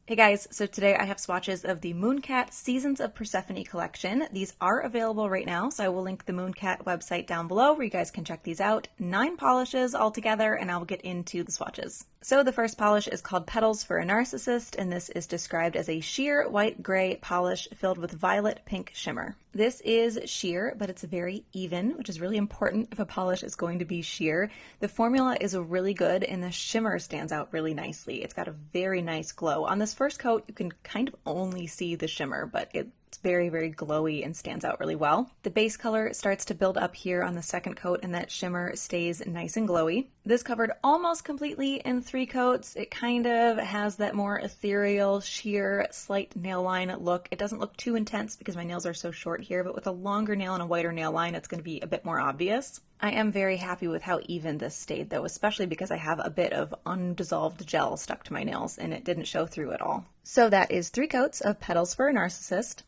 Hey guys, so today I have swatches of the Mooncat Seasons of Persephone collection. These are available right now, so I will link the Mooncat website down below where you guys can check these out. 9 polishes altogether, and I'll get into the swatches. So the first polish is called Petals For A Narcissist, and this is described as a sheer white-gray polish filled with violet-pink shimmer. This is sheer, but it's very even, which is really important if a polish is going to be sheer. The formula is really good, and the shimmer stands out really nicely. It's got a very nice glow. On this first coat, you can kind of only see the shimmer, but it's very, very glowy and stands out really well. The base color starts to build up here on the second coat, and that shimmer stays nice and glowy. This covered almost completely in 3 coats. It kind of has that more ethereal, sheer, slight nail line look. It doesn't look too intense because my nails are so short here, but with a longer nail and a wider nail line, it's going to be a bit more obvious. I am very happy with how even this stayed though, especially because I have a bit of undissolved gel stuck to my nails and it didn't show through at all. So that is 3 coats of Petals For A Narcissist.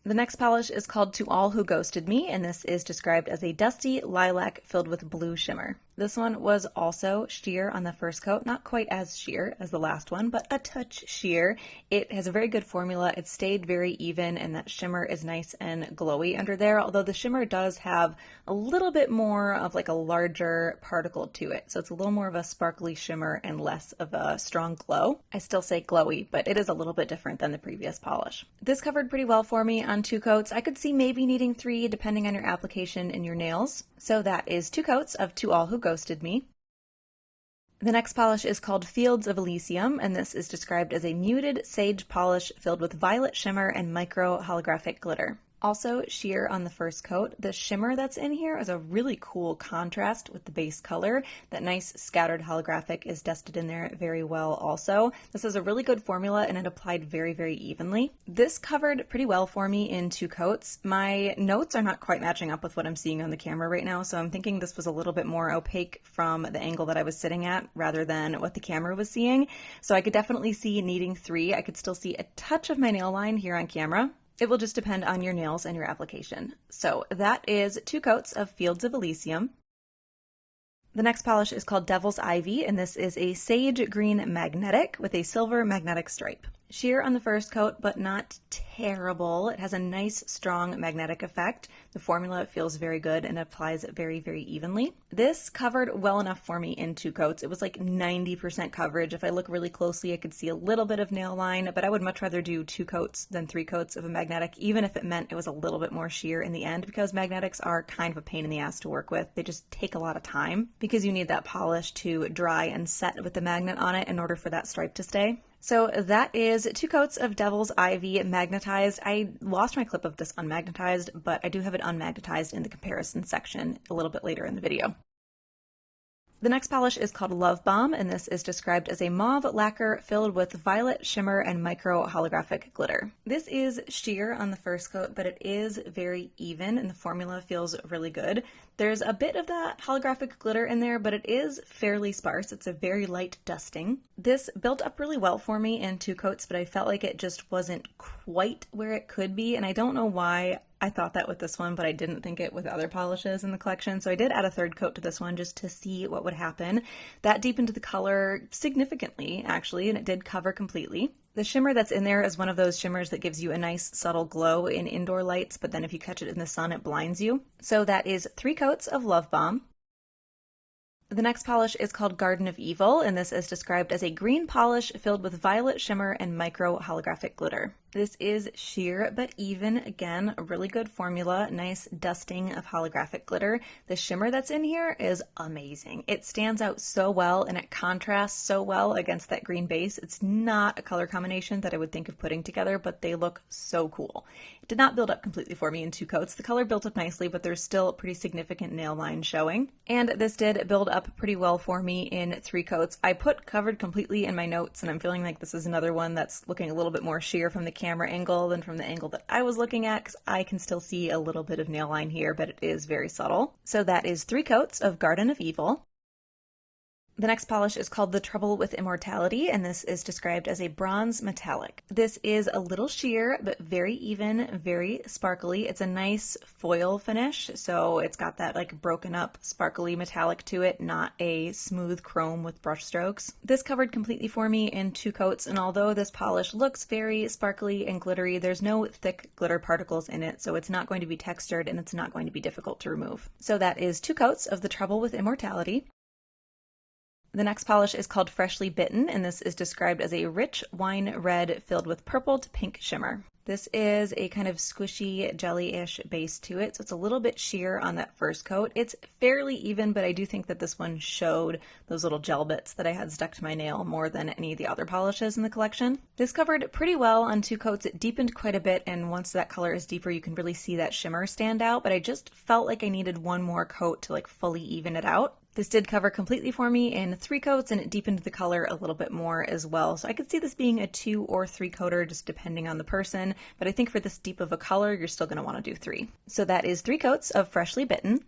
The next polish is called To All Who Ghosted Me, and this is described as a dusty lilac filled with blue shimmer. This one was also sheer on the first coat, not quite as sheer as the last one, but a touch sheer. It has a very good formula. It stayed very even, and that shimmer is nice and glowy under there, although the shimmer does have a little bit more of like a larger particle to it. So it's a little more of a sparkly shimmer and less of a strong glow. I still say glowy, but it is a little bit different than the previous polish. This covered pretty well for me on 2 coats. I could see maybe needing 3 depending on your application and your nails. So that is 2 coats of To All Who Ghosted Me. The next polish is called Fields of Elysium, and this is described as a muted sage polish filled with violet shimmer and micro holographic glitter. Also sheer on the first coat. The shimmer that's in here is a really cool contrast with the base color. That nice scattered holographic is dusted in there very well also. This is a really good formula and it applied very, very evenly. This covered pretty well for me in 2 coats. My notes are not quite matching up with what I'm seeing on the camera right now, so I'm thinking this was a little bit more opaque from the angle that I was sitting at rather than what the camera was seeing. So I could definitely see needing 3. I could still see a touch of my nail line here on camera. It will just depend on your nails and your application. So that is 2 coats of Fields of Elysium. The next polish is called Devil's Ivy, and this is a sage green magnetic with a silver magnetic stripe. Sheer on the first coat, but not terrible. It has a nice, strong magnetic effect. The formula feels very good and applies very, very evenly. This covered well enough for me in 2 coats. It was like 90% coverage. If I look really closely, I could see a little bit of nail line, but I would much rather do 2 coats than 3 coats of a magnetic, even if it meant it was a little bit more sheer in the end, because magnetics are kind of a pain in the ass to work with. They just take a lot of time because you need that polish to dry and set with the magnet on it in order for that stripe to stay. So that is 2 coats of Devil's Ivy magnetized. I lost my clip of this unmagnetized, but I do have it unmagnetized in the comparison section a little bit later in the video. The next polish is called Lovebomb, and this is described as a mauve lacquer filled with violet shimmer and micro holographic glitter. This is sheer on the first coat, but it is very even and the formula feels really good. There's a bit of that holographic glitter in there, but it is fairly sparse. It's a very light dusting. This built up really well for me in 2 coats, but I felt like it just wasn't quite where it could be, and I don't know why I thought that with this one, but I didn't think it with other polishes in the collection, so I did add a 3rd coat to this one just to see what would happen. That deepened the color significantly, actually, and it did cover completely. The shimmer that's in there is one of those shimmers that gives you a nice subtle glow in indoor lights, but then if you catch it in the sun, it blinds you. So that is 3 coats of Lovebomb. The next polish is called Garden of Evil, and this is described as a green polish filled with violet shimmer and micro holographic glitter. This is sheer but even. Again, a really good formula, nice dusting of holographic glitter. The shimmer that's in here is amazing. It stands out so well and it contrasts so well against that green base. It's not a color combination that I would think of putting together, but they look so cool. It did not build up completely for me in 2 coats. The color built up nicely, but there's still a pretty significant nail line showing. And this did build up pretty well for me in 3 coats. I put covered completely in my notes, and I'm feeling like this is another one that's looking a little bit more sheer from the camera angle than from the angle that I was looking at, because I can still see a little bit of nail line here, but it is very subtle. So that is 3 coats of Garden of Evil. The next polish is called The Trouble with Immortality, and this is described as a bronze metallic. This is a little sheer, but very even, very sparkly. It's a nice foil finish, so it's got that like broken up sparkly metallic to it, not a smooth chrome with brush strokes. This covered completely for me in 2 coats, and although this polish looks very sparkly and glittery, there's no thick glitter particles in it, so it's not going to be textured and it's not going to be difficult to remove. So that is 2 coats of The Trouble with Immortality. The next polish is called Freshly Bitten, and this is described as a rich wine red filled with purple to pink shimmer. This is a kind of squishy, jelly-ish base to it, so it's a little bit sheer on that first coat. It's fairly even, but I do think that this one showed those little gel bits that I had stuck to my nail more than any of the other polishes in the collection. This covered pretty well on 2 coats. It deepened quite a bit, and once that color is deeper, you can really see that shimmer stand out, but I just felt like I needed one more coat to like fully even it out. This did cover completely for me in 3 coats, and it deepened the color a little bit more as well. So I could see this being a 2 or 3 coater just depending on the person, but I think for this deep of a color, you're still going to want to do 3. So that is 3 coats of Freshly Bitten.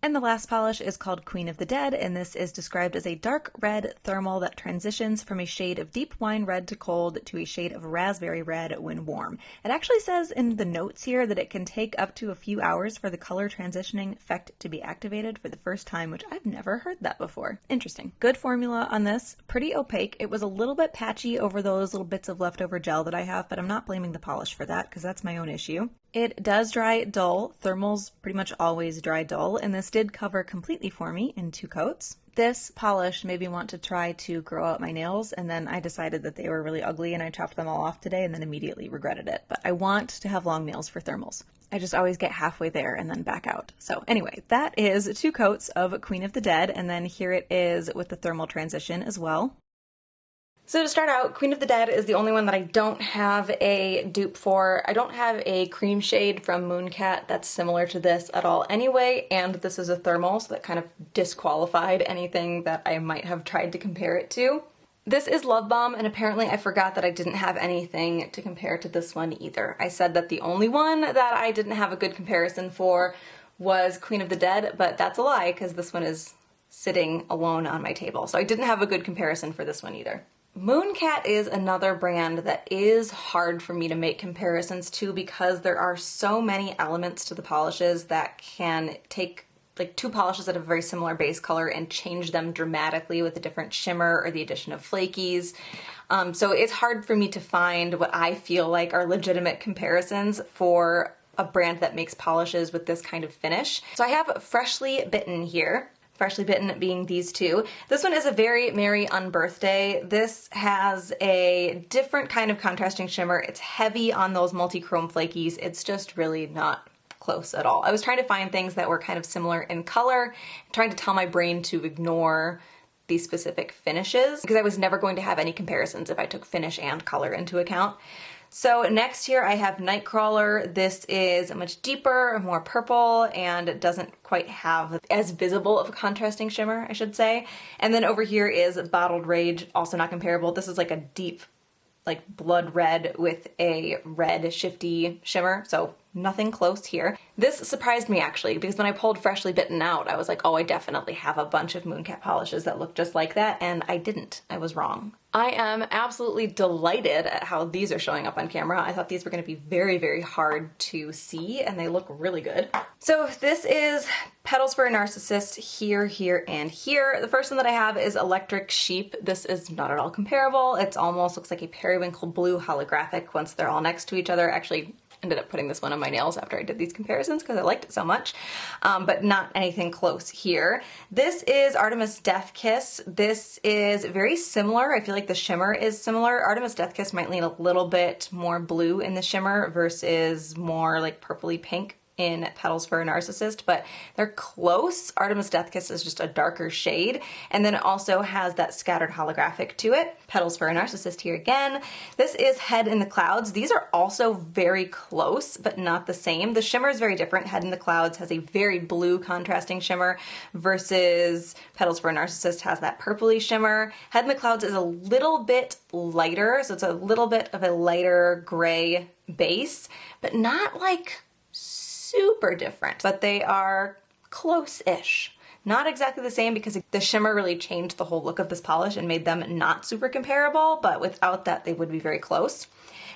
And the last polish is called Queen of the Dead, and this is described as a dark red thermal that transitions from a shade of deep wine red to cold to a shade of raspberry red when warm. It actually says in the notes here that it can take up to a few hours for the color transitioning effect to be activated for the first time, which I've never heard that before. Interesting. Good formula on this. Pretty opaque. It was a little bit patchy over those little bits of leftover gel that I have, but I'm not blaming the polish for that because that's my own issue. It does dry dull. Thermals pretty much always dry dull, and this did cover completely for me in 2 coats. This polish made me want to try to grow out my nails, and then I decided that they were really ugly and I chopped them all off today and then immediately regretted it. But I want to have long nails for thermals. I just always get halfway there and then back out. So anyway, that is 2 coats of Queen of the Dead, and then here it is with the thermal transition as well. So to start out, Queen of the Dead is the only one that I don't have a dupe for. I don't have a cream shade from Mooncat that's similar to this at all anyway, and this is a thermal, so that kind of disqualified anything that I might have tried to compare it to. This is Lovebomb, and apparently I forgot that I didn't have anything to compare to this one either. I said that the only one that I didn't have a good comparison for was Queen of the Dead, but that's a lie because this one is sitting alone on my table, so I didn't have a good comparison for this one either. Mooncat is another brand that is hard for me to make comparisons to because there are so many elements to the polishes that can take like 2 polishes that have a very similar base color and change them dramatically with a different shimmer or the addition of flakies. So it's hard for me to find what I feel like are legitimate comparisons for a brand that makes polishes with this kind of finish. So I have Freshly Bitten here. Freshly Bitten being these 2. This one is a Very Merry Unbirthday. This has a different kind of contrasting shimmer. It's heavy on those multi-chrome flakies. It's just really not close at all. I was trying to find things that were kind of similar in color, trying to tell my brain to ignore these specific finishes because I was never going to have any comparisons if I took finish and color into account. So next here I have Nightcrawler. This is much deeper, more purple, and doesn't quite have as visible of a contrasting shimmer, I should say. And then over here is Bottled Rage, also not comparable. This is like a deep, like blood red with a red shifty shimmer, so nothing close here. This surprised me actually, because when I pulled Freshly Bitten out, I was like, oh, I definitely have a bunch of Mooncat polishes that look just like that, and I didn't. I was wrong. I am absolutely delighted at how these are showing up on camera. I thought these were going to be very, very hard to see, and they look really good. So this is Petals For A Narcissist here, here, and here. The first one that I have is Electric Sheep. This is not at all comparable. It almost looks like a periwinkle blue holographic once they're all next to each other. Actually, ended up putting this one on my nails after I did these comparisons because I liked it so much, but not anything close here. This is Artemis Death Kiss. This is very similar. I feel like the shimmer is similar. Artemis Death Kiss might lean a little bit more blue in the shimmer versus more like purpley pink in Petals For A Narcissist, but they're close. Artemis Death Kiss is just a darker shade, and then it also has that scattered holographic to it. Petals For A Narcissist here again. This is Head in the Clouds. These are also very close, but not the same. The shimmer is very different. Head in the Clouds has a very blue contrasting shimmer versus Petals For A Narcissist has that purpley shimmer. Head in the Clouds is a little bit lighter, so it's a little bit of a lighter gray base, but not like super different, but they are close-ish. Not exactly the same because the shimmer really changed the whole look of this polish and made them not super comparable, but without that they would be very close.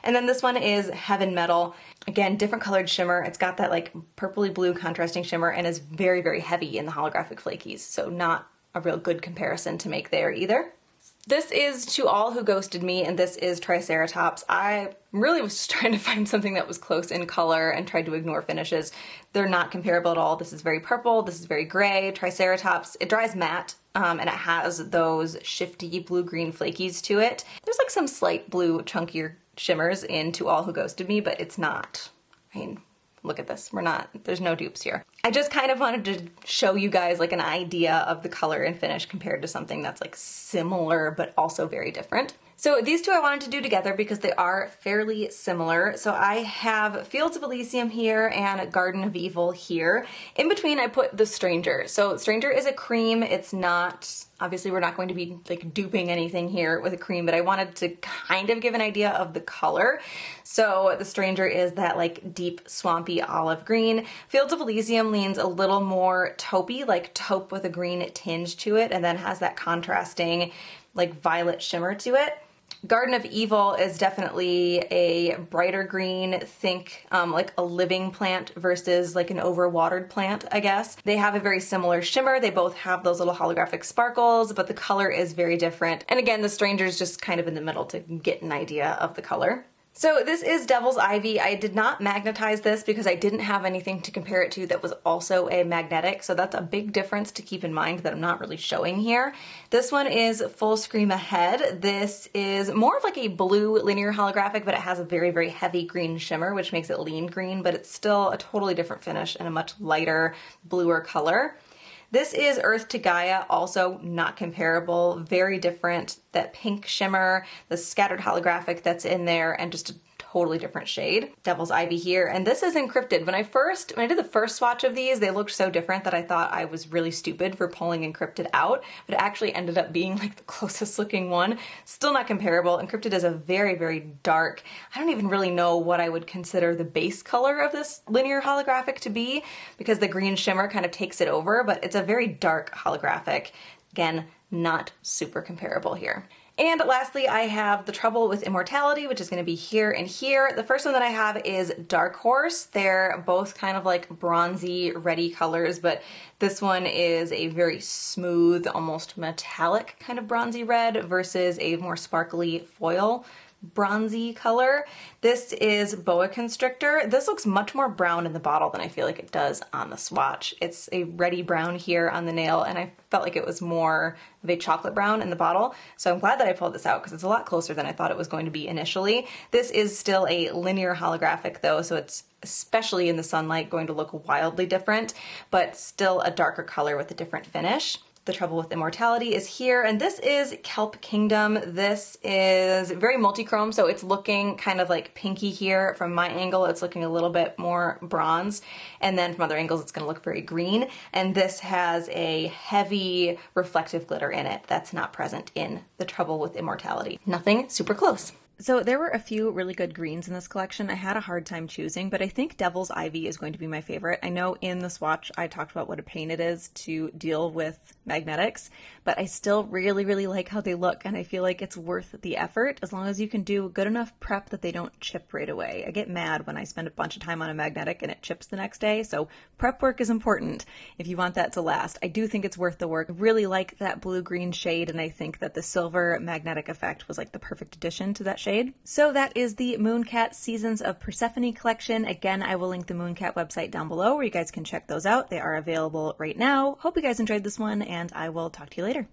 And then this one is Heaven Metal. Again, different colored shimmer. It's got that like purpley blue contrasting shimmer and is very, very heavy in the holographic flakies. So not a real good comparison to make there either. This is To All Who Ghosted Me, and this is Triceratops. I really was just trying to find something that was close in color and tried to ignore finishes. They're not comparable at all. This is very purple, this is very gray. Triceratops, it dries matte, and it has those shifty blue-green flakies to it. There's like some slight blue, chunkier shimmers in To All Who Ghosted Me, but it's not, I mean, look at this. There's no dupes here. I just kind of wanted to show you guys like an idea of the color and finish compared to something that's like similar but also very different. So these two I wanted to do together because they are fairly similar. So I have Fields of Elysium here and Garden of Evil here. In between I put The Stranger. So Stranger is a cream. It's not, obviously we're not going to be like duping anything here with a cream, but I wanted to kind of give an idea of the color. So The Stranger is that like deep swampy olive green. Fields of Elysium leans a little more taupey, like taupe with a green tinge to it, and then has that contrasting like violet shimmer to it. Garden of Evil is definitely a brighter green, think like a living plant versus like an overwatered plant, I guess. They have a very similar shimmer. They both have those little holographic sparkles, but the color is very different. And again, The Stranger is just kind of in the middle to get an idea of the color. So this is Devil's Ivy. I did not magnetize this because I didn't have anything to compare it to that was also a magnetic, so that's a big difference to keep in mind that I'm not really showing here. This one is Full Scream Ahead. This is more of like a blue linear holographic, but it has a very, very heavy green shimmer, which makes it lean green, but it's still a totally different finish and a much lighter, bluer color. This is Earth to Gaia, also not comparable, very different. That pink shimmer, the scattered holographic that's in there, and just a totally different shade. Devil's Ivy here, and this is Encrypted. When I did the first swatch of these, they looked so different that I thought I was really stupid for pulling Encrypted out, but it actually ended up being like the closest looking one. Still not comparable. Encrypted is a very, very dark, I don't even really know what I would consider the base color of this linear holographic to be, because the green shimmer kind of takes it over, but it's a very dark holographic. Again, not super comparable here. And lastly, I have The Trouble with Immortality, which is going to be here and here. The first one that I have is Dark Horse. They're both kind of like bronzy, reddy colors, but this one is a very smooth, almost metallic kind of bronzy red versus a more sparkly foil bronzy color. This is Boa Constrictor. This looks much more brown in the bottle than I feel like it does on the swatch. It's a reddy brown here on the nail, and I felt like it was more of a chocolate brown in the bottle. So I'm glad that I pulled this out because it's a lot closer than I thought it was going to be initially. This is still a linear holographic though, so it's especially in the sunlight going to look wildly different, but still a darker color with a different finish. The Trouble with Immortality is here, and this is Kelp Kingdom. This is very multi-chrome, so it's looking kind of like pinky here. From my angle, it's looking a little bit more bronze, and then from other angles, it's going to look very green. And this has a heavy reflective glitter in it that's not present in The Trouble with Immortality. Nothing super close. So there were a few really good greens in this collection. I had a hard time choosing, but I think Devil's Ivy is going to be my favorite. I know in the swatch I talked about what a pain it is to deal with magnetics, but I still really, really like how they look, and I feel like it's worth the effort as long as you can do good enough prep that they don't chip right away. I get mad when I spend a bunch of time on a magnetic and it chips the next day, so prep work is important if you want that to last. I do think it's worth the work. I really like that blue-green shade, and I think that the silver magnetic effect was like the perfect addition to that shade. So that is the Mooncat Seasons of Persephone collection. Again, I will link the Mooncat website down below where you guys can check those out. They are available right now. Hope you guys enjoyed this one, and I will talk to you later.